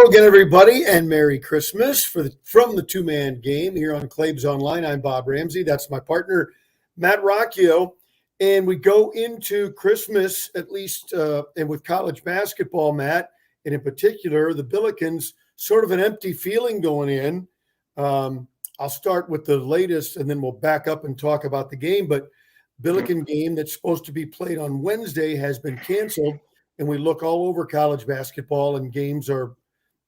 again, everybody, and Merry Christmas from the two-man game here on Claibs Online. I'm Bob Ramsey. That's my partner, Matt Rocchio. And we go into Christmas, at least, and with college basketball, Matt, and in particular, the Billikens, sort of an empty feeling going in. I'll start with the latest, and then we'll back up and talk about the game. But Billiken game that's supposed to be played on Wednesday has been canceled, and we look all over college basketball, and games are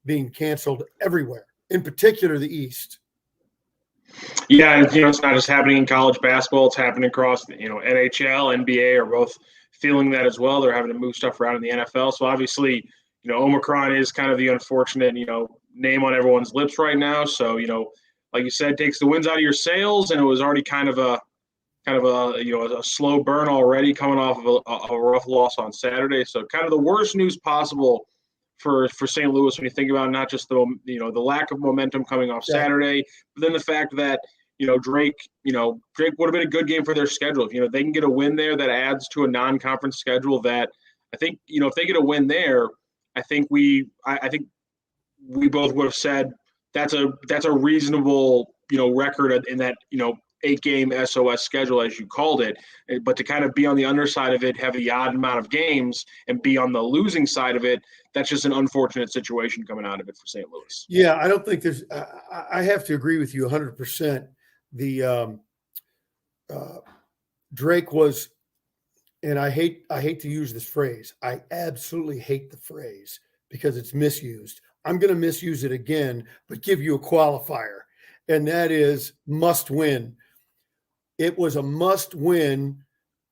being canceled everywhere, in particular the East. Yeah, it's not just happening in college basketball. It's happening across, NHL, NBA are both feeling that as well. They're having to move stuff around in the NFL. So obviously, Omicron is kind of the unfortunate, name on everyone's lips right now. So, like you said, takes the winds out of your sails, and it was already kind of a slow burn already coming off of a rough loss on Saturday. So kind of the worst news possible for St. Louis when you think about not just the lack of momentum coming off Saturday, but then the fact that Drake would have been a good game for their schedule. If they can get a win there, that adds to a non-conference schedule that I think if they get a win there, I think we both would have said that's a reasonable record in that 8-game SOS schedule, as you called it. But to kind of be on the underside of it, have the odd amount of games, and be on the losing side of it, that's just an unfortunate situation coming out of it for St. Louis. Yeah, I don't think there's I have to agree with you 100%. The Drake was, and I hate to use this phrase. I absolutely hate the phrase because it's misused. I'm going to misuse it again, but give you a qualifier, and that is must win. It was a must win,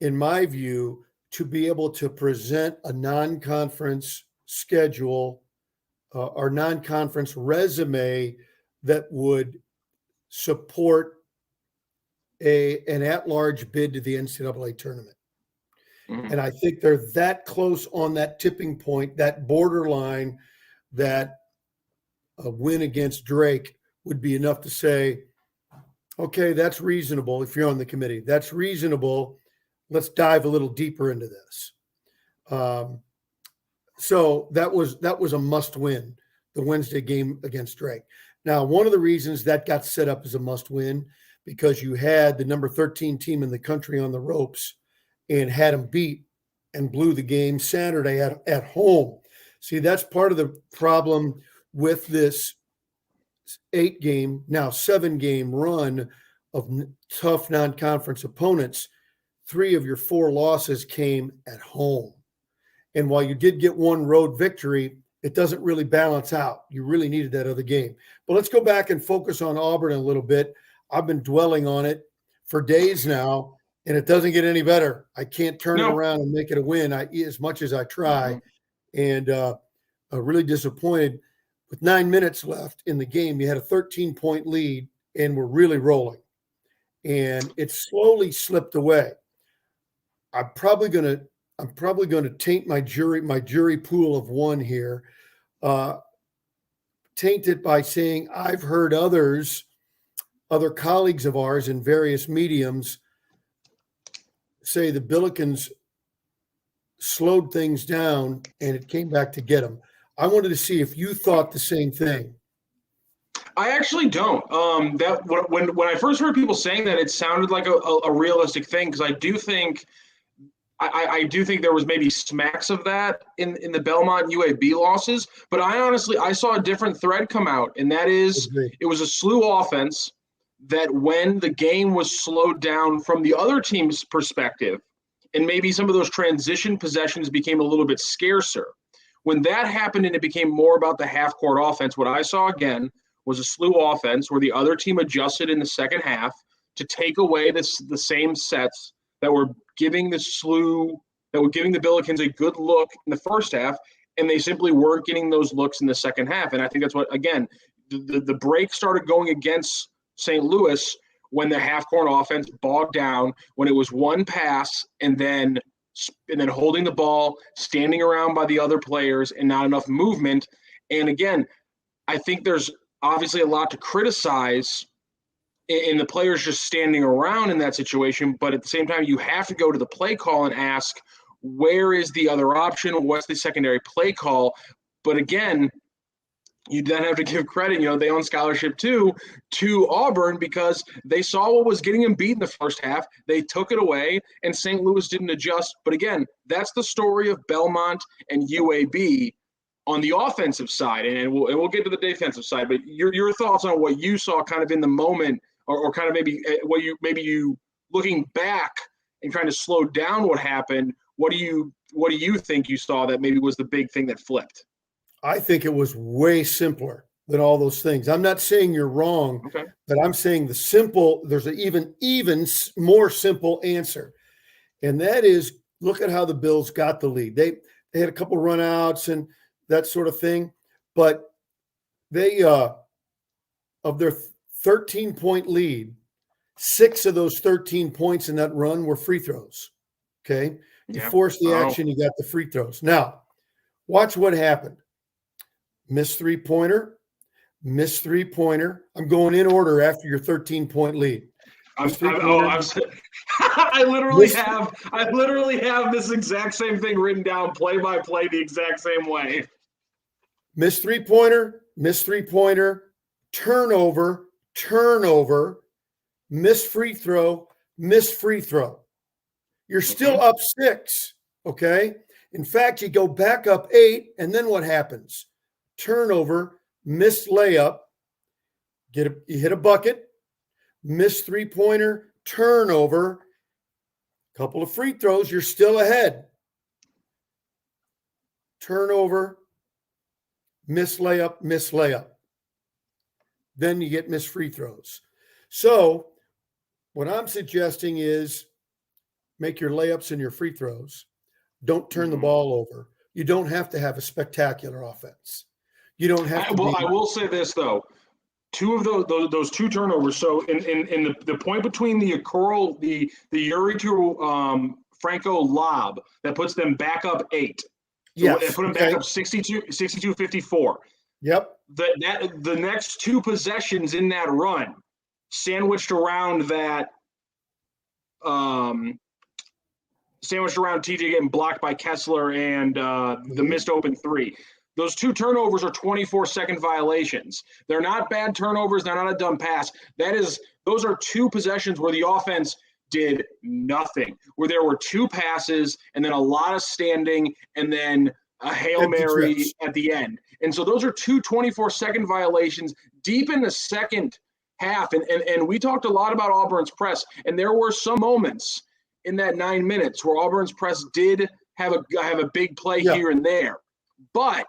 in my view, to be able to present a non-conference schedule or non-conference resume that would support an at-large bid to the NCAA tournament. Mm-hmm. And I think they're that close on that tipping point, that borderline, that a win against Drake would be enough to say, okay, that's reasonable. If you're on the committee, that's reasonable. Let's dive a little deeper into this. So that was a must win, the Wednesday game against Drake. Now, one of the reasons that got set up as a must win, because you had the number 13 team in the country on the ropes and had them beat and blew the game Saturday at home. See, that's part of the problem with this 8-game, now 7-game run of tough non-conference opponents. 3 of your 4 losses came at home. And while you did get one road victory, it doesn't really balance out. You really needed that other game. But let's go back and focus on Auburn a little bit. I've been dwelling on it for days now, and it doesn't get any better. I can't turn it around and make it a win as much as I try. Mm-hmm. And I'm really disappointed. With 9 minutes left in the game, you had a 13-point lead, and we're really rolling. And it slowly slipped away. I'm probably going to taint my jury pool of one here. Taint it by saying I've heard other colleagues of ours in various mediums say the Billikens slowed things down and it came back to get them. I wanted to see if you thought the same thing. I actually don't. That when I first heard people saying that, it sounded like a realistic thing, because I do think there was maybe smacks of that in the Belmont UAB losses. But I saw a different thread come out, and that is it was a SLU offense that when the game was slowed down from the other team's perspective, and maybe some of those transition possessions became a little bit scarcer. When that happened and it became more about the half-court offense, what I saw again was a SLU offense where the other team adjusted in the second half to take away the same sets that were giving the Billikens a good look in the first half, and they simply weren't getting those looks in the second half. And I think that's what, again, the break started going against St. Louis when the half-court offense bogged down, when it was one pass and then holding the ball, standing around by the other players, and not enough movement. And again, I think there's obviously a lot to criticize in the players just standing around in that situation. But at the same time, you have to go to the play call and ask, where is the other option? What's the secondary play call? But again, you then have to give credit, they on scholarship too, to Auburn because they saw what was getting them beat in the first half. They took it away, and St. Louis didn't adjust. But again, that's the story of Belmont and UAB on the offensive side, and we'll get to the defensive side. But your thoughts on what you saw kind of in the moment, or kind of maybe what you looking back and trying to slow down what happened. What do you think you saw that maybe was the big thing that flipped? I think it was way simpler than all those things. I'm not saying you're wrong, Okay. but I'm saying there's an even more simple answer. And that is, look at how the Bills got the lead. They had a couple runouts and that sort of thing, but they of their 13-point lead, 6 of those 13 points in that run were free throws. Okay. You force the action, you got the free throws. Now, watch what happened. Miss three-pointer. I'm going in order after your 13-point lead. I literally have this exact same thing written down, play by play, the exact same way. Miss three-pointer, turnover, miss free throw. You're still up 6, okay? In fact, you go back up 8, and then what happens? Turnover, missed layup, you hit a bucket, missed three-pointer, turnover, couple of free throws, you're still ahead. Turnover, missed layup. Then you get missed free throws. So what I'm suggesting is make your layups and your free throws. Don't turn the ball over. You don't have to have a spectacular offense. You don't have to. I will say this though, 2 of those 2 turnovers. So in the point between the Yuri to Franco lob that puts them back up 8. So it put them back up 62-54. Yep. The next 2 possessions in that run, sandwiched around TJ getting blocked by Kessler and the missed open 3. Those 2 turnovers are 24-second violations. They're not bad turnovers. They're not a dumb pass. Those are 2 possessions where the offense did nothing, where there were 2 passes and then a lot of standing and then a Hail Mary at the end. And so those are 2 24-second violations deep in the second half. And we talked a lot about Auburn's press, and there were some moments in that 9 minutes where Auburn's press did have a big play here and there. But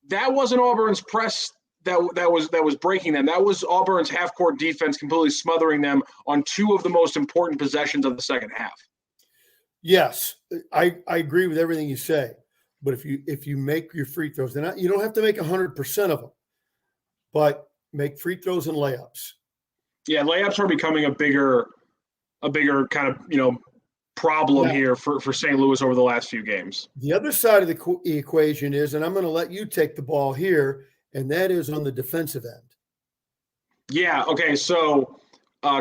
that wasn't Auburn's press that was breaking them. That was Auburn's half-court defense completely smothering them on 2 of the most important possessions of the second half. Yes, I agree with everything you say. But if you make your free throws, then you don't have to make 100% of them, but make free throws and layups. Yeah, layups are becoming a bigger kind of problem here for St. Louis over the last few games. The other side of the equation is, and I'm going to let you take the ball here, and that is on the defensive end. Yeah. Okay. So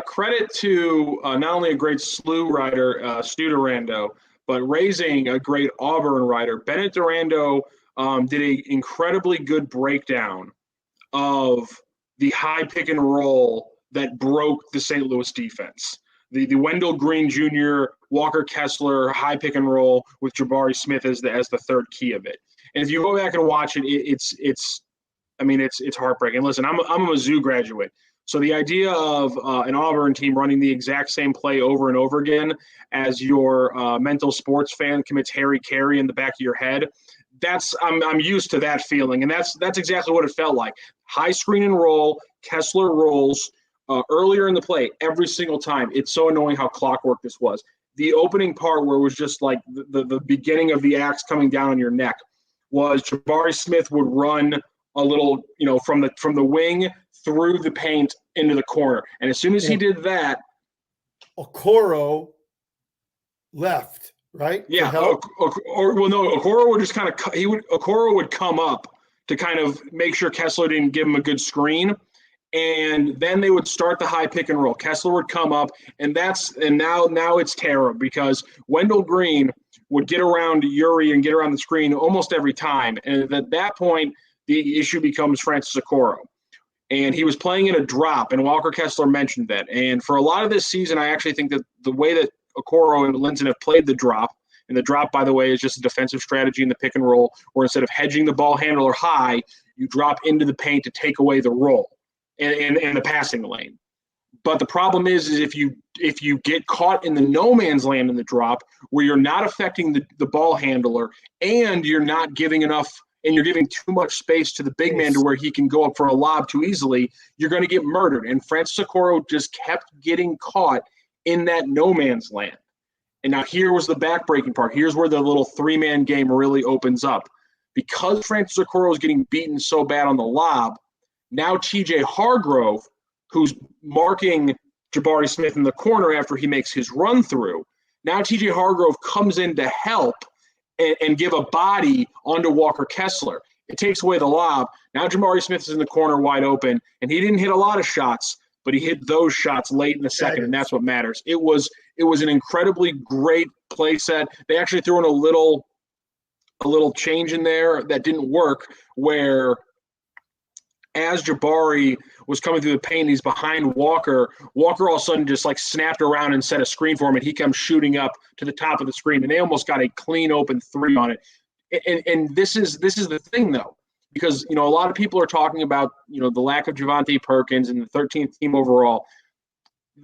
credit to not only a great SLU writer, Stu Durando, but raising a great Auburn writer. Bennett Durando did an incredibly good breakdown of the high pick and roll that broke the St. Louis defense. The Wendell Green Jr., Walker Kessler high pick and roll with Jabari Smith as the third key of it. And if you go back and watch it, it's heartbreaking. Listen, I'm a Mizzou graduate. So the idea of an Auburn team running the exact same play over and over again as your mental sports fan commits Harry Carey in the back of your head, I'm used to that feeling, and that's exactly what it felt like. High screen and roll, Kessler rolls earlier in the play every single time. It's so annoying how clockwork this was. The opening part where it was just like the beginning of the axe coming down on your neck was Jabari Smith would run a little, from the wing through the paint into the corner. And as soon as he did that, Okoro left, right? Yeah. Okoro would just Okoro would come up to kind of make sure Kessler didn't give him a good screen. And then they would start the high pick and roll. Kessler would come up, and now it's terror because Wendell Green would get around Yuri and get around the screen almost every time. And at that point, the issue becomes Francis Okoro. And he was playing in a drop, and Walker Kessler mentioned that. And for a lot of this season, I actually think that the way that Okoro and Linson have played the drop, and the drop, by the way, is just a defensive strategy in the pick and roll, where instead of hedging the ball handler high, you drop into the paint to take away the roll in the passing lane. But the problem is if you get caught in the no man's land in the drop, where you're not affecting the ball handler, and you're not giving enough, and you're giving too much space to the big man to where he can go up for a lob too easily, you're going to get murdered. And Francis Okoro just kept getting caught in that no man's land. And now here was the backbreaking part. Here's where the little three-man game really opens up. Because Francis Okoro is getting beaten so bad on the lob, now TJ Hargrove, who's marking Jabari Smith in the corner after he makes his run through, now TJ Hargrove comes in to help and give a body onto Walker Kessler. It takes away the lob. Now Jabari Smith is in the corner wide open, and he didn't hit a lot of shots, but he hit those shots late in the second, and that's what matters. It was an incredibly great play set. They actually threw in a little change in there that didn't work, where as Jabari was coming through the paint, he's behind Walker. Walker all of a sudden just like snapped around and set a screen for him, and he comes shooting up to the top of the screen, and they almost got a clean open three on it. And this is the thing though, because a lot of people are talking about the lack of Javonte Perkins and the 13th team overall.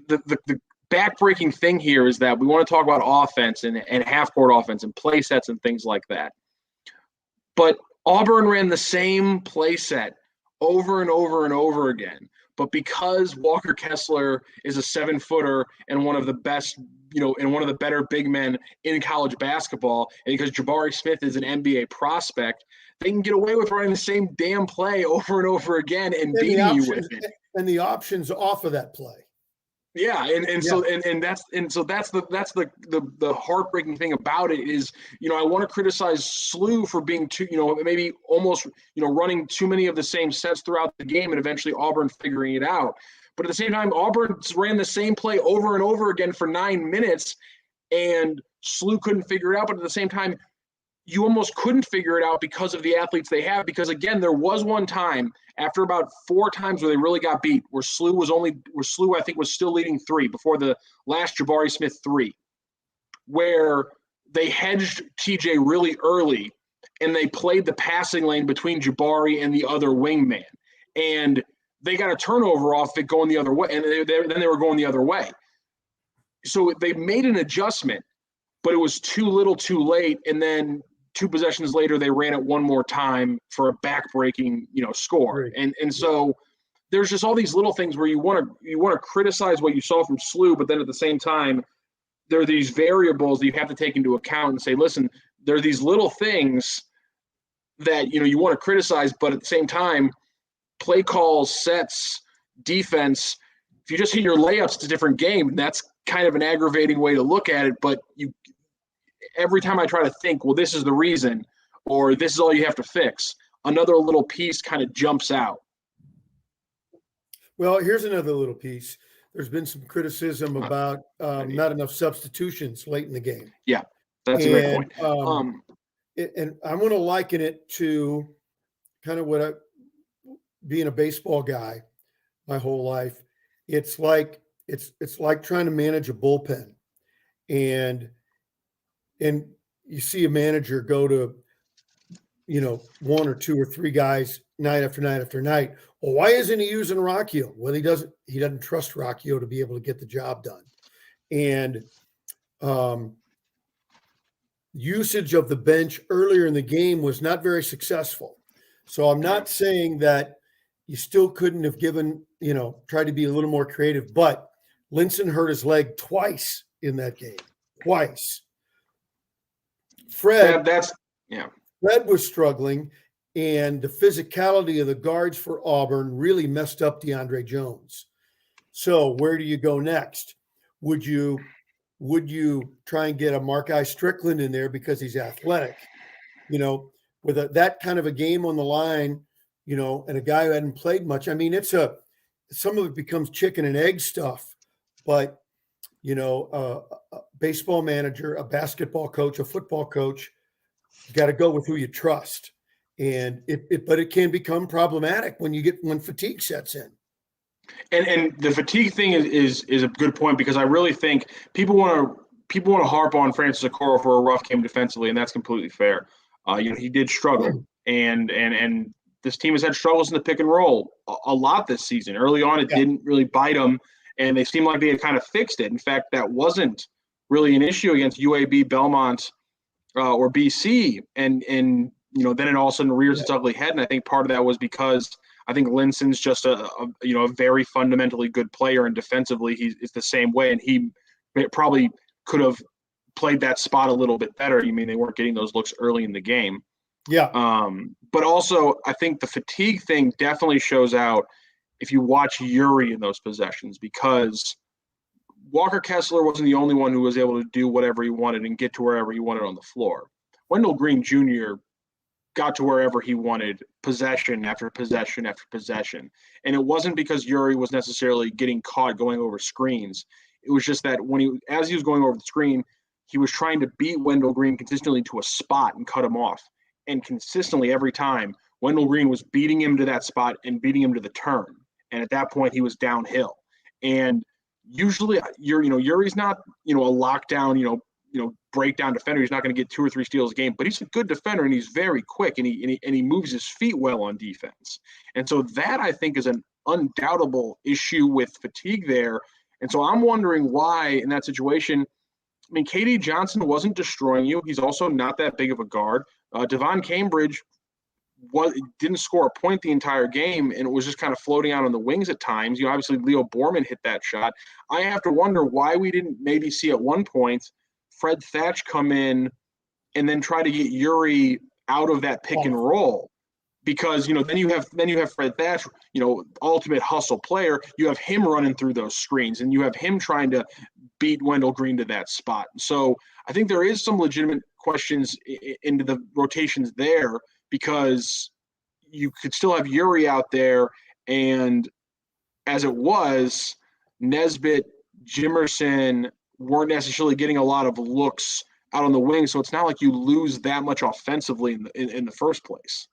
The backbreaking thing here is that we want to talk about offense and half court offense and play sets and things like that. But Auburn ran the same play set over and over and over again. But because Walker Kessler is a 7-footer and one of the best, and one of the better big men in college basketball, and because Jabari Smith is an NBA prospect, they can get away with running the same damn play over and over again and beating you with it. And the options off of that play. Yeah, so that's the heartbreaking thing about it is, I want to criticize SLU for being too, maybe almost, running too many of the same sets throughout the game, and eventually Auburn figuring it out. But at the same time, Auburn ran the same play over and over again for 9 minutes, and SLU couldn't figure it out. But at the same time, you almost couldn't figure it out because of the athletes they have. Because again, there was one time after about 4 times where they really got beat, where SLU I think was still leading 3 before the last Jabari Smith 3, where they hedged TJ really early and they played the passing lane between Jabari and the other wingman, and they got a turnover off it going the other way, and then they were going the other way. So they made an adjustment, but it was too little too late, and then 2 possessions later, they ran it one more time for a backbreaking, score. Right. And so there's just all these little things where you want to criticize what you saw from SLU, but then at the same time, there are these variables that you have to take into account and say, listen, there are these little things that you want to criticize, but at the same time, play calls, sets, defense. If you just hit your layups, it's a different game. That's kind of an aggravating way to look at it, but every time I try to think, well, this is the reason, or this is all you have to fix, another little piece kind of jumps out. Well, here's another little piece. There's been some criticism about not enough substitutions late in the game. Yeah, that's a great point. And I'm going to liken it to kind of being a baseball guy my whole life. It's like trying to manage a bullpen, and you see a manager go to, 1 or 2 or 3 guys night after night after night. Well, why isn't he using Rocchio? Well, he doesn't trust Rocchio to be able to get the job done. And usage of the bench earlier in the game was not very successful. So I'm not saying that you still couldn't have tried to be a little more creative, but Linson hurt his leg twice in that game. Twice. Fred was struggling, and the physicality of the guards for Auburn really messed up DeAndre Jones. So where do you go next? Would you try and get a Mark-I Strickland in there because he's athletic, with that kind of a game on the line, and a guy who hadn't played much? I mean, some of it becomes chicken and egg stuff, but a baseball manager, a basketball coach, a football coach, you got to go with who you trust. but it can become problematic when fatigue sets in. And the fatigue thing is a good point, because I really think people want to harp on Francis Okoro for a rough game defensively, and that's completely fair. He did struggle, and this team has had struggles in the pick and roll a lot this season. Early on, it didn't really bite them, and they seemed like they had kind of fixed it. In fact, that wasn't really an issue against UAB, Belmont, or BC, and then it all of a sudden rears its ugly head. And I think part of that was because I think Linson's just a very fundamentally good player, and defensively he's the same way, and he probably could have played that spot a little bit better. You mean they weren't getting those looks early in the game? Yeah. But also I think the fatigue thing definitely shows out if you watch Yuri in those possessions, because Walker Kessler wasn't the only one who was able to do whatever he wanted and get to wherever he wanted on the floor. Wendell Green Jr. got to wherever he wanted, possession after possession after possession. And it wasn't because Yuri was necessarily getting caught going over screens. It was just that as he was going over the screen, he was trying to beat Wendell Green consistently to a spot and cut him off. And consistently every time, Wendell Green was beating him to that spot and beating him to the turn. And at that point, he was downhill. And usually, Yuri's not, a lockdown, breakdown defender. He's not going to get 2 or 3 steals a game, but he's a good defender, and he's very quick, and he moves his feet well on defense. And so that, I think, is an undoubtable issue with fatigue there. And so I'm wondering why in that situation. I mean, KD Johnson wasn't destroying you. He's also not that big of a guard. Devon Cambridge didn't score a point the entire game, and it was just kind of floating out on the wings at times. Obviously Leo Borman hit that shot. I have to wonder why we didn't maybe see at one point Fred Thatch come in and then try to get Yuri out of that pick and roll, because then you have Fred Thatch, ultimate hustle player. You have him running through those screens, and you have him trying to beat Wendell Green to that spot. So I think there is some legitimate questions into the rotations there, because you could still have Yuri out there, and as it was, Nesbitt, Jimerson weren't necessarily getting a lot of looks out on the wing, so it's not like you lose that much offensively in the first place.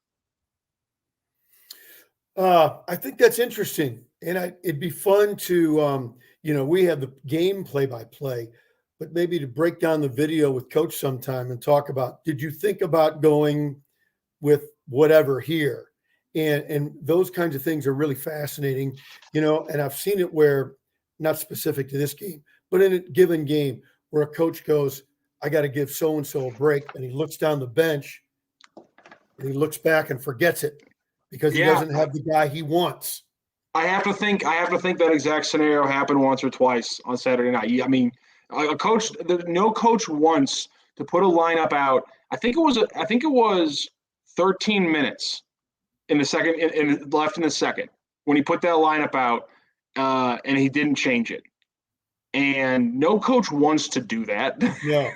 I think that's interesting, and it'd be fun to, we have the game play-by-play, but maybe to break down the video with Coach sometime and talk about, did you think about going with whatever here? And those kinds of things are really fascinating, and I've seen it where, not specific to this game, but in a given game where a coach goes, I got to give so-and-so a break, and he looks down the bench and he looks back and forgets it because he doesn't have the guy he wants. I have to think that exact scenario happened once or twice on Saturday night. I mean, no coach wants to put a lineup out. I think it was 13 minutes in the second, and left in the second, when he put that lineup out, and he didn't change it. And no coach wants to do that. Yeah.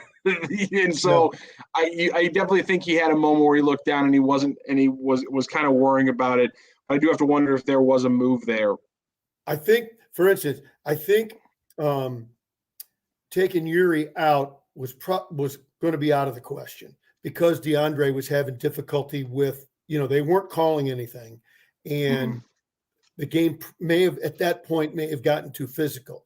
And so I definitely think he had a moment where he looked down and he was kind of worrying about it. But I do have to wonder if there was a move there. I think, for instance, taking Yuri out was going to be out of the question, because DeAndre was having difficulty with, they weren't calling anything, and the game may have gotten too physical.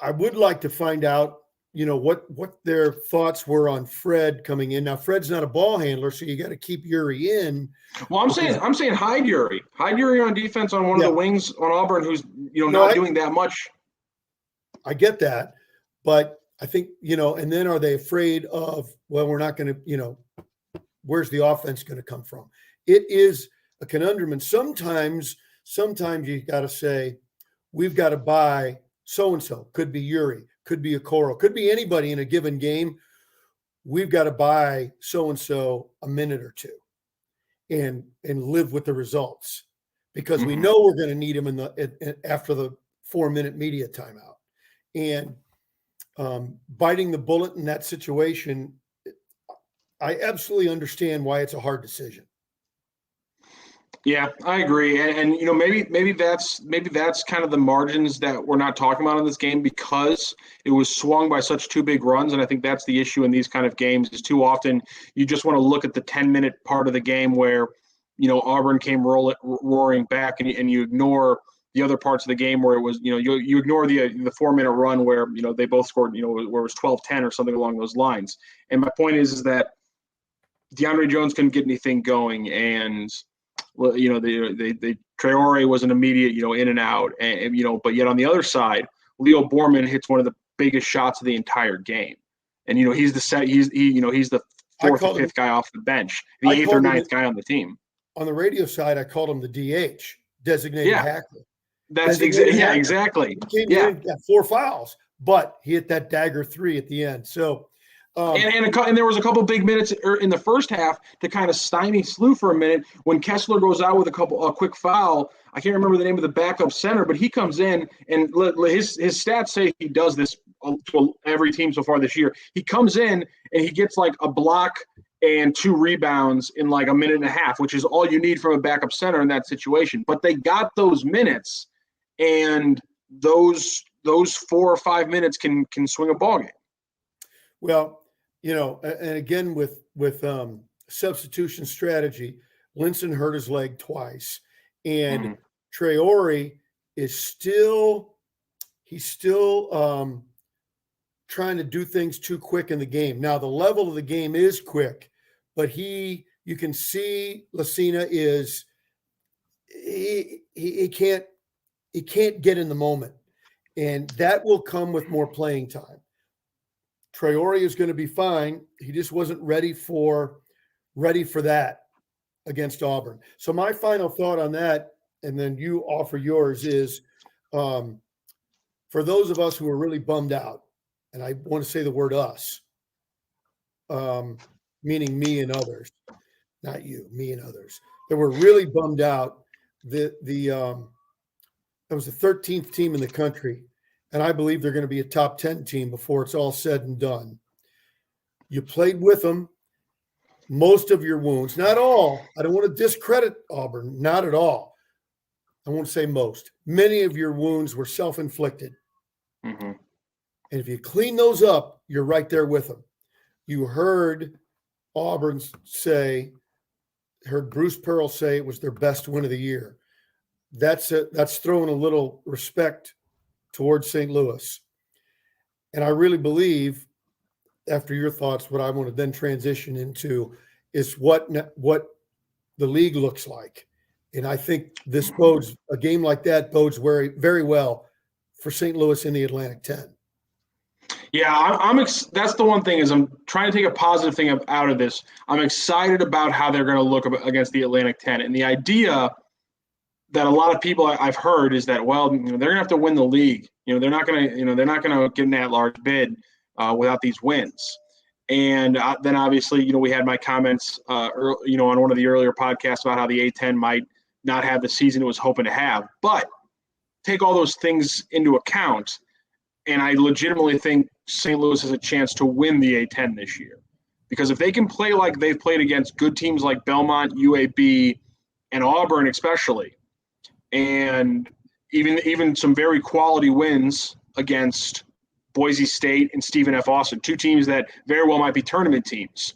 I would like to find out, what their thoughts were on Fred coming in. Now, Fred's not a ball handler, so you got to keep Yuri in. Well, I'm saying hide Yuri on defense on one of the wings on Auburn, who's not doing that much. I get that, but I think and then are they afraid of? Well, we're not going to. Where's the offense going to come from? It is a conundrum, and sometimes you got to say, we've got to buy so and so. Could be Yuri. Could be Okoro, could be anybody in a given game. We've got to buy so-and-so a minute or two and live with the results, because we know we're going to need him after the 4-minute media timeout. And biting the bullet in that situation, I absolutely understand why it's a hard decision. Yeah, I agree, and maybe that's kind of the margins that we're not talking about in this game because it was swung by such two big runs, and I think that's the issue in these kind of games is too often you just want to look at the 10-minute part of the game where Auburn came roaring back, and you ignore the other parts of the game where it was you ignore the 4-minute run where they both scored where it was 12-10 or something along those lines. And my point is that DeAndre Jones couldn't get anything going, and well, the Traore was an immediate, in and out, and but yet on the other side, Leo Borman hits one of the biggest shots of the entire game, and he's the fourth or fifth guy off the bench, the eighth or ninth guy on the team. On the radio side, I called him the DH, designated hacker. That's exactly. He came in, got 4 fouls, but he hit that dagger 3 at the end. So. And there was a couple big minutes in the first half to kind of stymie SLU for a minute when Kessler goes out with a quick foul. I can't remember the name of the backup center, but he comes in and his stats say he does this to every team so far this year. He comes in and he gets like a block and 2 rebounds in like a minute and a half, which is all you need from a backup center in that situation. But they got those minutes, and those 4 or 5 minutes can swing a ball game. Well, and again with substitution strategy, Linson hurt his leg twice, and Traore is still trying to do things too quick in the game. Now the level of the game is quick, but you can see Lacina is he can't get in the moment, and that will come with more playing time. Traore is going to be fine. He just wasn't ready for that against Auburn. So my final thought on that, and then you offer yours, is for those of us who are really bummed out, and I want to say the word us, meaning me and others, not you, me and others, that were really bummed out. That was the 13th team in the country. And I believe they're going to be a top 10 team before it's all said and done. You played with them. Most of your wounds, not all. I don't want to discredit Auburn, not at all. I won't say most. Many of your wounds were self-inflicted. Mm-hmm. And if you clean those up, you're right there with them. You heard Auburn heard Bruce Pearl say it was their best win of the year. That's throwing a little respect towards St. Louis. And I really believe, after your thoughts, what I want to then transition into is what the league looks like. And I think a game like that bodes very, very well for St. Louis in the Atlantic 10. Yeah, that's the one thing is I'm trying to take a positive thing out of this. I'm excited about how they're going to look against the Atlantic 10. And the idea that a lot of people I've heard is that, well, they're going to have to win the league. They're not going to get an at-large bid without these wins. And then obviously, we had my comments, on one of the earlier podcasts about how the A-10 might not have the season it was hoping to have. But take all those things into account, and I legitimately think St. Louis has a chance to win the A-10 this year. Because if they can play like they've played against good teams like Belmont, UAB, and Auburn especially, and even some very quality wins against Boise State and Stephen F. Austin, 2 teams that very well might be tournament teams.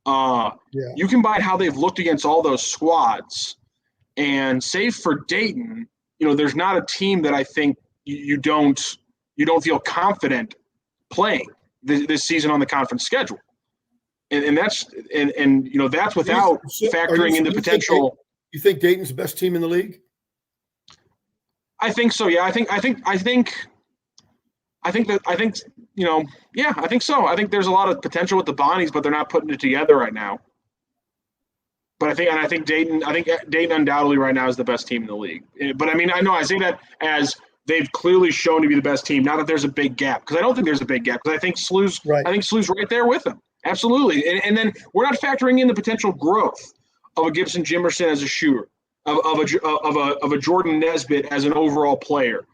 You combine how they've looked against all those squads, and save for Dayton, there's not a team that I think you don't feel confident playing this season on the conference schedule, and that's without factoring in the potential. You think Dayton's the best team in the league? I think so. Yeah, I think so. I think there's a lot of potential with the Bonnies, but they're not putting it together right now. But I think Dayton undoubtedly right now is the best team in the league. But I know I say that as they've clearly shown to be the best team. Not that there's a big gap, because I don't think there's a big gap. Because I think SLU's right there with them. Absolutely. And then we're not factoring in the potential growth of a Gibson Jimerson as a shooter, of a Jordan Nesbitt as an overall player.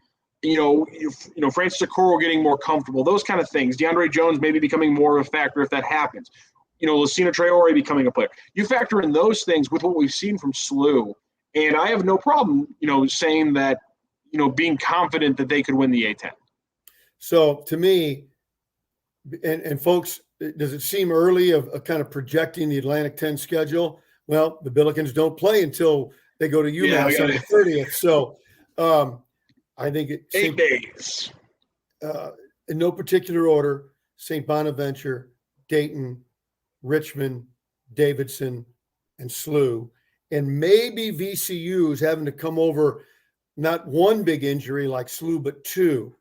Francis Okoro getting more comfortable, those kind of things. DeAndre Jones maybe becoming more of a factor if that happens. Lucina Traore becoming a player. You factor in those things with what we've seen from SLU And I have no problem, saying that, being confident that they could win the A-10. So to me, and folks, does it seem early of kind of projecting the Atlantic 10 schedule? Well, the Billikens don't play until they go to UMass on the 30th. So I think 8 days. In no particular order, St. Bonaventure, Dayton, Richmond, Davidson, and SLU. And maybe VCU is having to come over not one big injury like SLU, but two.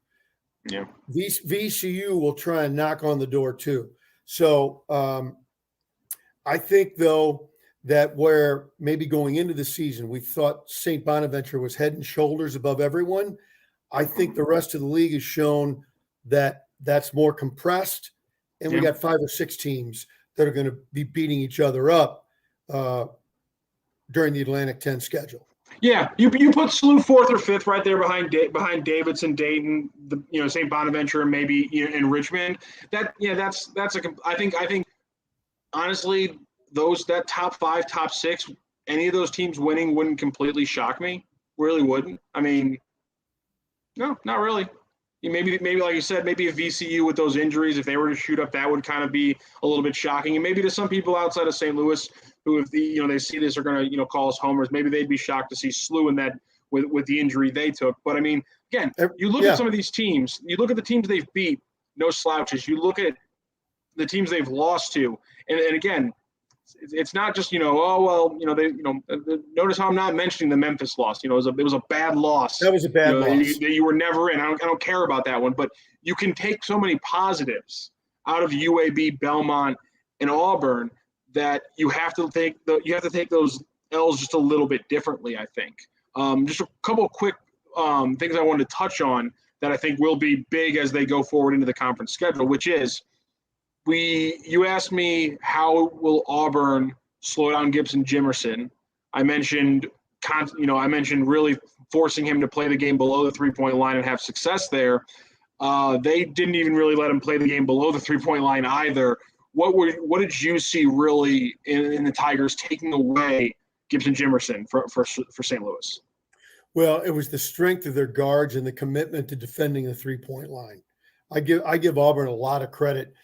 Yeah. VCU will try and knock on the door too. So I think, though, that where maybe going into the season, we thought St. Bonaventure was head and shoulders above everyone. I think the rest of the league has shown that that's more compressed. And we got 5 or 6 teams that are going to be beating each other up during the Atlantic 10 schedule. Yeah, you put SLU 4th or 5th right there behind Davidson, Dayton, St. Bonaventure, and maybe in Richmond. I think honestly that top 5, top 6, any of those teams winning wouldn't completely shock me. Really wouldn't. I mean, no, not really. Maybe like you said, maybe a VCU with those injuries, if they were to shoot up, that would kind of be a little bit shocking. And maybe to some people outside of St. Louis who, if they see this, are going to call us homers. Maybe they'd be shocked to see SLU in that with the injury they took. But I mean, again, you look at some of these teams. You look at the teams they've beat, no slouches. You look at the teams they've lost to, and again, it's not just notice how I'm not mentioning the Memphis loss. It was a bad loss. That was a bad loss. You were never in. I don't care about that one. But you can take so many positives out of UAB, Belmont, and Auburn that you have to take those L's just a little bit differently. I think. Just a couple of quick things I wanted to touch on that I think will be big as they go forward into the conference schedule, which is. You asked me how will Auburn slow down Gibson Jimerson. I mentioned really forcing him to play the game below the 3-point line and have success there. They didn't even really let him play the game below the 3-point line either. What did you see really in the Tigers taking away Gibson Jimerson for St. Louis? Well, it was the strength of their guards and the commitment to defending the 3-point line. I give Auburn a lot of credit.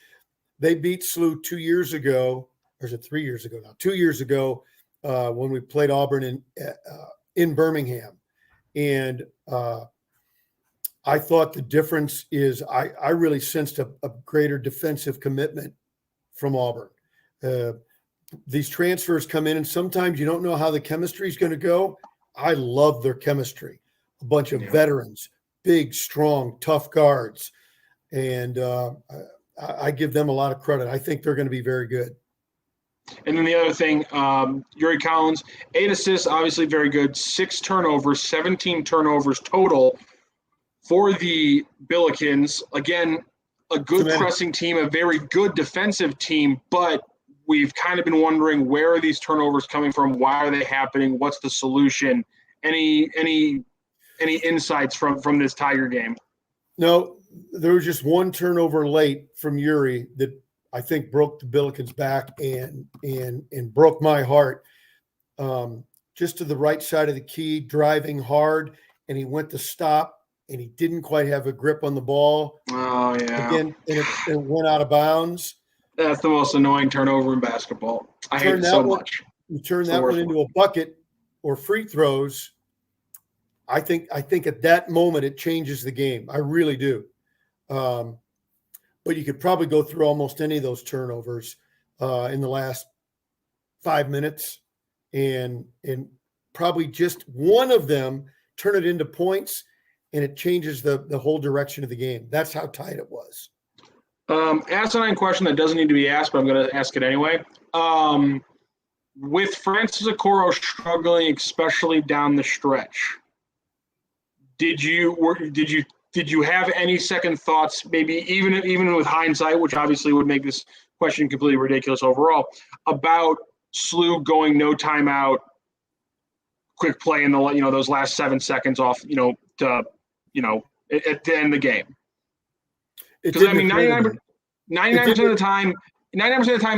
They beat SLU 2 years ago, or is it 3 years ago now? 2 years ago, when we played Auburn in Birmingham, and I thought the difference is I really sensed a greater defensive commitment from Auburn. These transfers come in, and sometimes you don't know how the chemistry is going to go. I love their chemistry. A bunch of veterans, big, strong, tough guards, and I give them a lot of credit. I think they're going to be very good. And then the other thing, Yuri Collins, 8 assists, obviously very good. 6 turnovers, 17 turnovers total for the Billikens. Again, a good pressing team, a very good defensive team, but we've kind of been wondering, where are these turnovers coming from? Why are they happening? What's the solution? Any insights from this Tiger game? No. There was just one turnover late from Yuri that I think broke the Billikens' back and broke my heart. Just to the right side of the key, driving hard, and he went to stop, and he didn't quite have a grip on the ball. Oh, yeah. Again, and it went out of bounds. That's the most annoying turnover in basketball. I hate it so much. You turn that one into a bucket or free throws. I think at that moment it changes the game. I really do. But you could probably go through almost any of those turnovers in the last 5 minutes and probably just one of them turn it into points, and it changes the whole direction of the game. That's how tight it was. Asinine question that doesn't need to be asked, but I'm going to ask it anyway. With Francis Okoro struggling, especially down the stretch, did you have any second thoughts, maybe even with hindsight, which obviously would make this question completely ridiculous overall, about SLU going no timeout, quick play in the those last 7 seconds off to end the game? Because I mean, 99% of the time,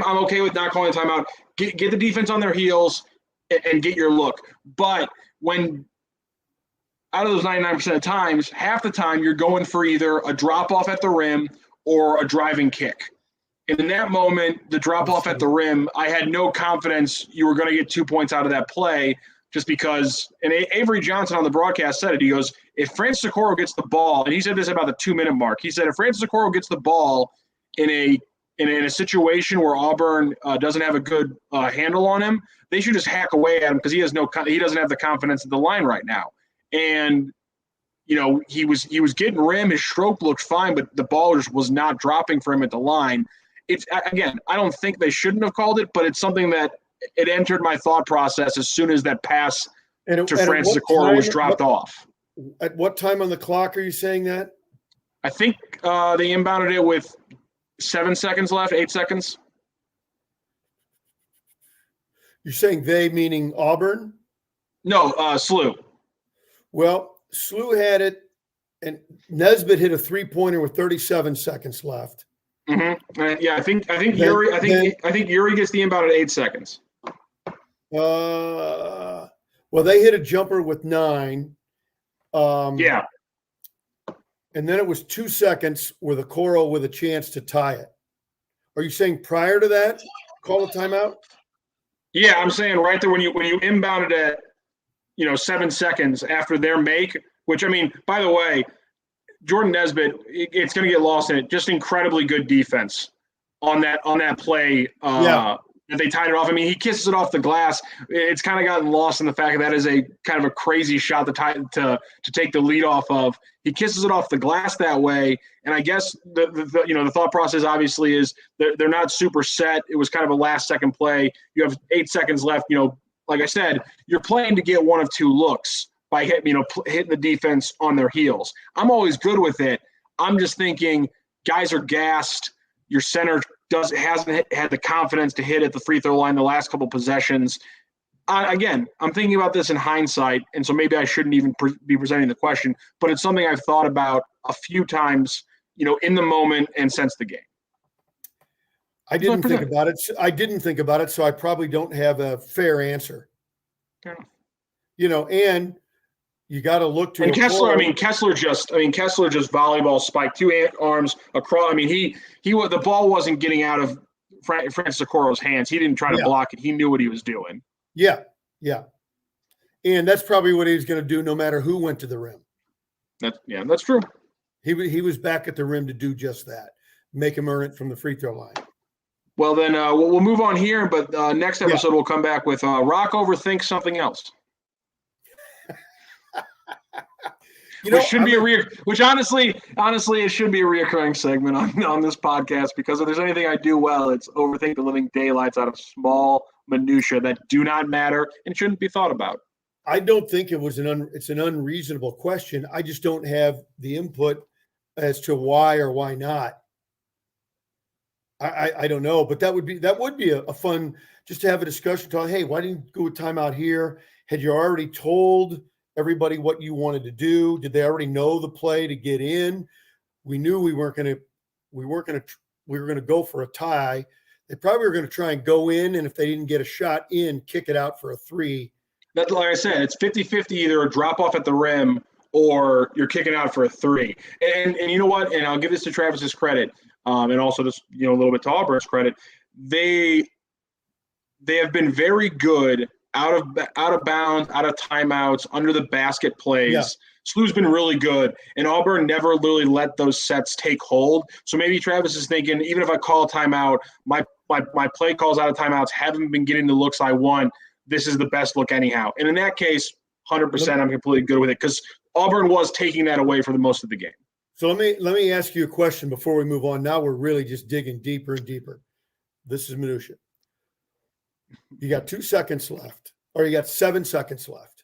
I'm okay with not calling a timeout. Get the defense on their heels, and get your look. But when out of those 99% of times, half the time you're going for either a drop off at the rim or a driving kick. And in that moment, the drop off at the rim, I had no confidence you were going to get 2 points out of that play just because, and Avery Johnson on the broadcast said it, he goes, if Francis Okoro gets the ball, and he said this about the 2-minute mark, he said if Francis Okoro gets the ball in a situation where Auburn doesn't have a good handle on him, they should just hack away at him because he doesn't have the confidence at the line right now. And he was getting rim, his stroke looked fine, but the ball just was not dropping for him at the line. It's again, I don't think they shouldn't have called it, but it's something that it entered my thought process as soon as that pass to Francis Okoro was dropped off. At what time on the clock are you saying that? I think they inbounded it with 7 seconds left, 8 seconds. You're saying they, meaning Auburn? No, SLU. Well, SLU had it, and Nesbitt hit a 3-pointer with 37 seconds left. Mm-hmm. Yeah, I think Yuri. I think Yuri gets the inbound at 8 seconds. Well, they hit a jumper with 9. Yeah. And then it was 2 seconds with Okoro with a chance to tie it. Are you saying prior to that, call a timeout? Yeah, I'm saying right there when you inbounded at 7 seconds after their make, which I mean, by the way, Jordan Nesbitt, it's going to get lost in it. Just incredibly good defense on that play. That they tied it off. I mean, he kisses it off the glass. It's kind of gotten lost in the fact that is a kind of a crazy shot to take the lead off of. He kisses it off the glass that way, and I guess the thought process obviously is they're not super set. It was kind of a last second play. You have 8 seconds left. Like I said, you're playing to get one of 2 looks by hitting the defense on their heels. I'm always good with it. I'm just thinking guys are gassed. Your center hasn't had the confidence to hit at the free throw line the last couple possessions. Again, I'm thinking about this in hindsight, and so maybe I shouldn't even be presenting the question, but it's something I've thought about a few times, in the moment and since the game. I didn't think about it, so I probably don't have a fair answer. Yeah. And you got to look to. And Kessler just volleyball spiked 2 arms across. I mean, the ball wasn't getting out of Francis Okoro's hands. He didn't try to block it. He knew what he was doing. Yeah. And that's probably what he was going to do no matter who went to the rim. That's true. He was back at the rim to do just that, make him earn it from the free throw line. Well, then we'll move on here, but next episode we'll come back with Rocc overthinks something else. Which honestly, it should be a reoccurring segment on this podcast, because if there's anything I do well, it's overthink the living daylights out of small minutia that do not matter and shouldn't be thought about. I don't think it's an unreasonable question. I just don't have the input as to why or why not. I don't know, but that would be a fun, just to have a discussion. Hey, why didn't you go with timeout here? Had you already told everybody what you wanted to do? Did they already know the play to get in? We knew we were going to go for a tie. They probably were going to try and go in, and if they didn't get a shot in, kick it out for a 3. That's like I said, it's 50-50, either a drop off at the rim or you're kicking out for a 3. And you know what? And I'll give this to Travis's credit, and also just a little bit to Auburn's credit. They have been very good out of bounds, out of timeouts, under the basket plays. Yeah. SLU's been really good, and Auburn never really let those sets take hold. So maybe Travis is thinking, even if I call a timeout, my play calls out of timeouts haven't been getting the looks I want. This is the best look anyhow. And in that case, 100% I'm completely good with it, because Auburn was taking that away for the most of the game. So let me ask you a question before we move on. Now we're really just digging deeper and deeper. This is minutia. You got 2 seconds left, or you got 7 seconds left.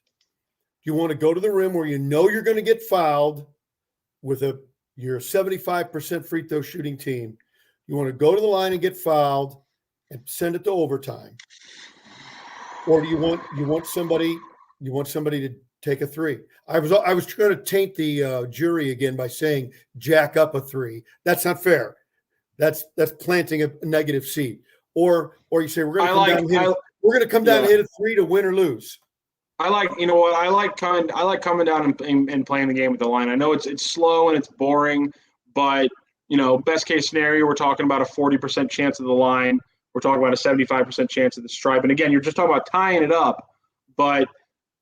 You want to go to the rim where you know you're going to get fouled with your 75% free throw shooting team. You want to go to the line and get fouled and send it to overtime. Or do you want somebody to take a 3? I was trying to taint the jury again by saying jack up a 3. That's not fair. That's planting a negative seed. Or you say we're going to come down here. We're going to come down and hit a 3 to win or lose. I like coming down and playing the game with the line. I know it's slow and it's boring, but best case scenario, we're talking about a 40% chance of the line. We're talking about a 75% chance of the stripe. And again, you're just talking about tying it up. But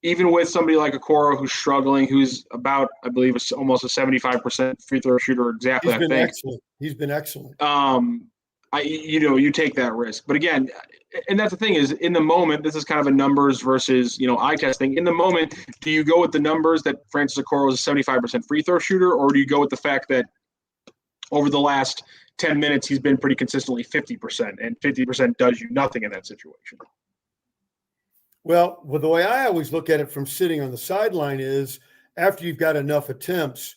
even with somebody like Okoro who's struggling, who's about, I believe, almost a 75% free throw shooter, exactly. Excellent. He's been excellent. You take that risk. But again, and that's the thing is, in the moment, this is kind of a numbers versus eye testing. In the moment, do you go with the numbers that Francis Okoro is a 75% free throw shooter, or do you go with the fact that over the last 10 minutes he's been pretty consistently 50%, and 50% does you nothing in that situation? Well, the way I always look at it from sitting on the sideline is, after you've got enough attempts,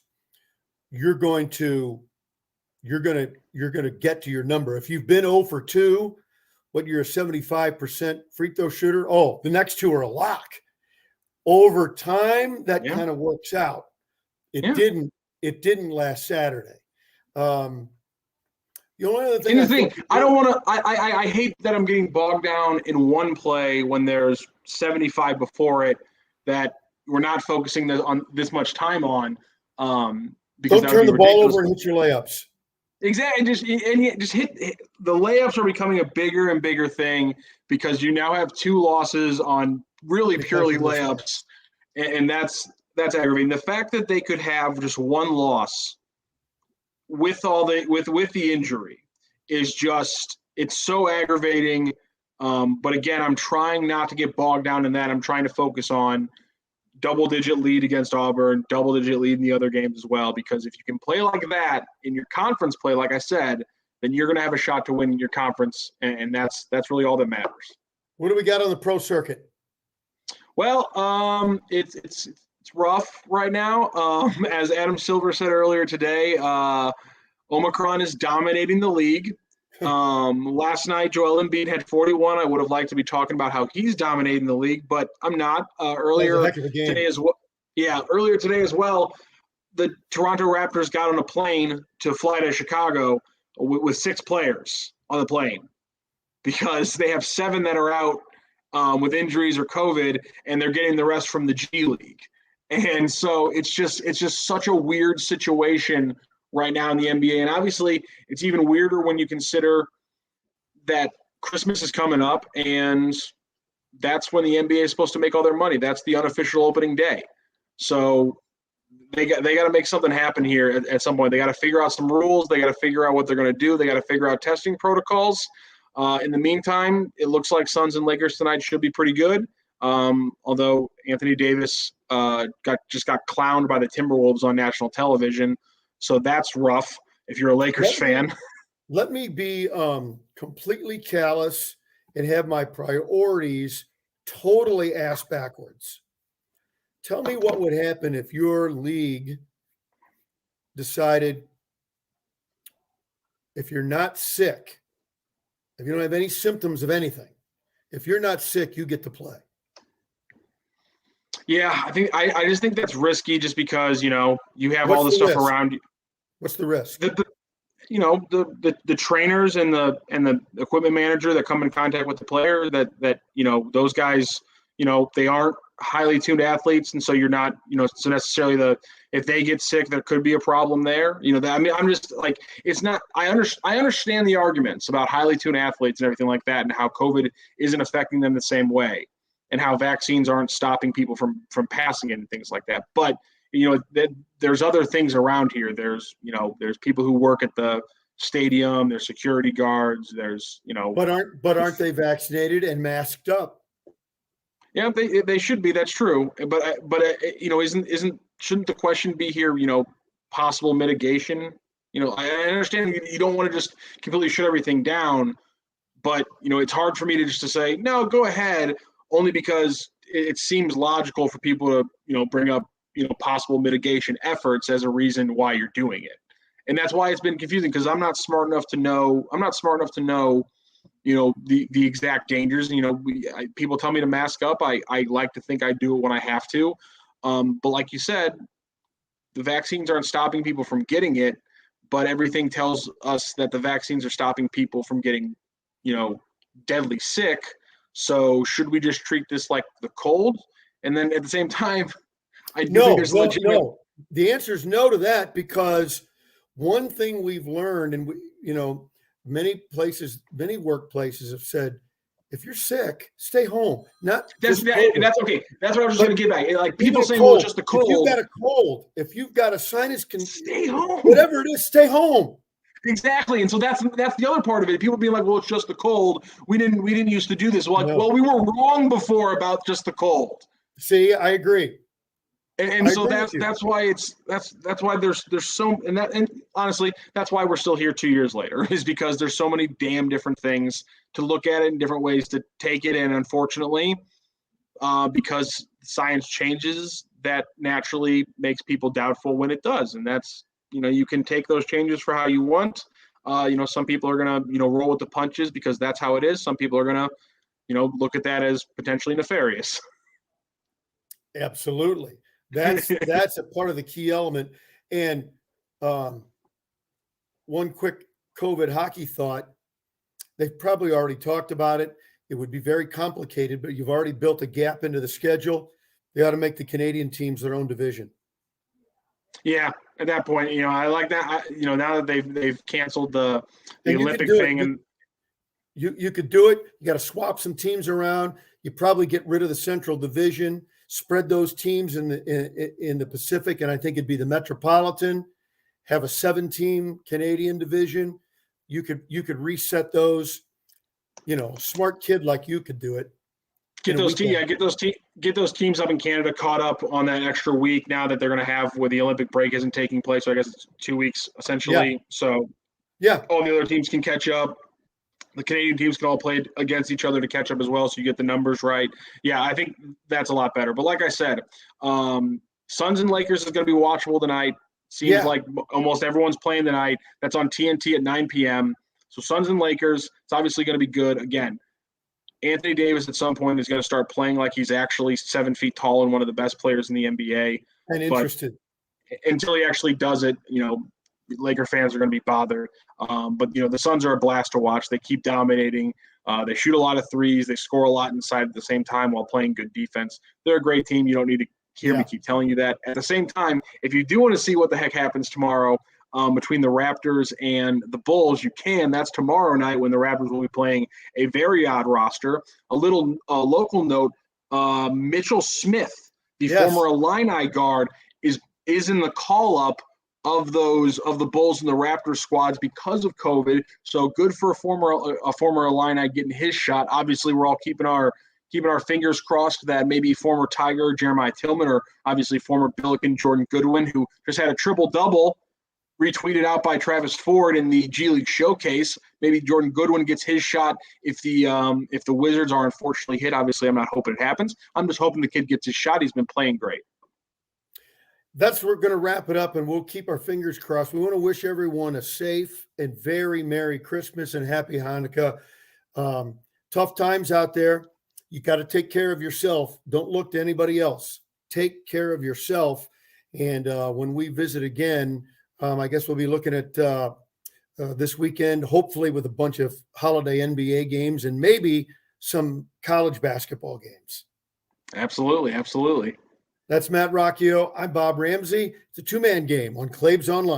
you're going to get to your number. If you've been 0 for 2, you're a 75% free throw shooter. Oh, the next 2 are a lock. Over time, that kind of works out. It didn't last Saturday. The only other thing I don't want to. I hate that I'm getting bogged down in one play when there's 75 before it that we're not focusing on this much time on. Because don't turn the ball over and hit your layups. Exactly. Just hit the layups are becoming a bigger and bigger thing because you now have 2 losses on really purely layups, and that's aggravating. The fact that they could have just 1 loss with the injury is just, it's so aggravating. But again, I'm trying not to get bogged down in that. I'm trying to focus on double-digit lead against Auburn, double-digit lead in the other games as well, because if you can play like that in your conference play, like I said, then you're going to have a shot to win your conference, and that's really all that matters. What do we got on the pro circuit? Well, it's rough right now. As Adam Silver said earlier today, Omicron is dominating the league. Last night, Joel Embiid had 41. I would have liked to be talking about how he's dominating the league, but I'm not. Earlier today as well, the Toronto Raptors got on a plane to fly to Chicago with 6 players on the plane because they have 7 that are out with injuries or COVID, and they're getting the rest from the G League. And so it's just such a weird situation right now in the NBA. And obviously it's even weirder when you consider that Christmas is coming up, and that's when the NBA is supposed to make all their money. That's the unofficial opening day. So they got to make something happen here at some point. They got to figure out some rules. They got to figure out what they're going to do. They got to figure out testing protocols. In the meantime, it looks like Suns and Lakers tonight should be pretty good. Although Anthony Davis got clowned by the Timberwolves on national television. So that's rough if you're a Lakers fan. Let me be completely callous and have my priorities totally ass backwards. Tell me what would happen if your league decided, if you're not sick, if you don't have any symptoms of anything, if you're not sick, you get to play. Yeah, I just think that's risky just because, you have all the stuff around you. What's the risk? The trainers and the equipment manager that come in contact with the player that those guys, they aren't highly tuned athletes. And so you're not, so necessarily if they get sick, there could be a problem there. I'm just like, it's not, I understand the arguments about highly tuned athletes and everything like that, and how COVID isn't affecting them the same way, and how vaccines aren't stopping people from passing it and things like that. But, there's other things around here. There's people who work at the stadium, there's security guards, there's, But aren't they vaccinated and masked up? Yeah, they should be. That's true. But shouldn't the question be here, possible mitigation? I understand you don't want to just completely shut everything down, but, it's hard for me to say, no, go ahead, only because it seems logical for people to, bring up, possible mitigation efforts as a reason why you're doing it. And that's why it's been confusing, because I'm not smart enough to know, the exact dangers. People tell me to mask up. I like to think I do it when I have to. But like you said, the vaccines aren't stopping people from getting it, but everything tells us that the vaccines are stopping people from getting, deadly sick. So should we just treat this like the cold? And then at the same time, I do think there's legitimate. No. The answer is no to that, because one thing we've learned, and many workplaces have said, if you're sick, stay home. That's okay. That's what I was just going to get back. Like people saying, well, just the cold. If you've got a cold, if you've got a sinus, stay home. Whatever it is, stay home. Exactly. And so that's the other part of it. People being like, well, it's just the cold. We didn't used to do this. Well, we were wrong before about just the cold. See, I agree. And so that's why there's so, and honestly, that's why we're still here 2 years later, is because there's so many damn different things to look at it in different ways to take it. And unfortunately, because science changes, that naturally makes people doubtful when it does. And that's, you can take those changes for how you want. Some people are going to, roll with the punches because that's how it is. Some people are going to, look at that as potentially nefarious. Absolutely. That's a part of the key element. And one quick COVID hockey thought, they've probably already talked about it. It would be very complicated, but you've already built a gap into the schedule. They ought to make the Canadian teams their own division. Yeah, at that point, I like that. Now that they've canceled the Olympic thing, and you could do it. You got to swap some teams around. You probably get rid of the Central Division, spread those teams in the Pacific, and I think it'd be the Metropolitan. Have a 7-team Canadian division. You could reset those. Smart kid like you could do it. Get those teams up in Canada caught up on that extra week now that they're going to have where the Olympic break isn't taking place. So I guess it's 2 weeks essentially. Yeah. So all the other teams can catch up. The Canadian teams can all play against each other to catch up as well, so you get the numbers right. Yeah, I think that's a lot better. But like I said, Suns and Lakers is going to be watchable tonight. Seems like almost everyone's playing tonight. That's on TNT at 9 p.m. So Suns and Lakers, it's obviously going to be good. Again, Anthony Davis at some point is going to start playing like he's actually 7 feet tall and one of the best players in the NBA. And interested. But until he actually does it, Laker fans are going to be bothered. But the Suns are a blast to watch. They keep dominating. They shoot a lot of threes. They score a lot inside at the same time while playing good defense. They're a great team. You don't need to hear me keep telling you that. At the same time, if you do want to see what the heck happens tomorrow between the Raptors and the Bulls, you can. That's tomorrow night when the Raptors will be playing a very odd roster. A little local note, Mitchell Smith, the former Illini guard, is in the call-up of the Bulls and the Raptors squads because of COVID. So good for a former Illini getting his shot. Obviously, we're all keeping our fingers crossed that maybe former Tiger Jeremiah Tillman, or obviously former Billiken Jordan Goodwin, who just had a triple-double retweeted out by Travis Ford in the G League showcase. Maybe Jordan Goodwin gets his shot if the Wizards are unfortunately hit. Obviously, I'm not hoping it happens. I'm just hoping the kid gets his shot. He's been playing great. That's where we're going to wrap it up, and we'll keep our fingers crossed. We want to wish everyone a safe and very Merry Christmas and Happy Hanukkah. Tough times out there. You got to take care of yourself. Don't look to anybody else. Take care of yourself. And when we visit again, I guess we'll be looking at this weekend, hopefully with a bunch of holiday NBA games and maybe some college basketball games. Absolutely, absolutely. That's Matt Rocchio. I'm Bob Ramsey. It's a 2-man game on Claves Online.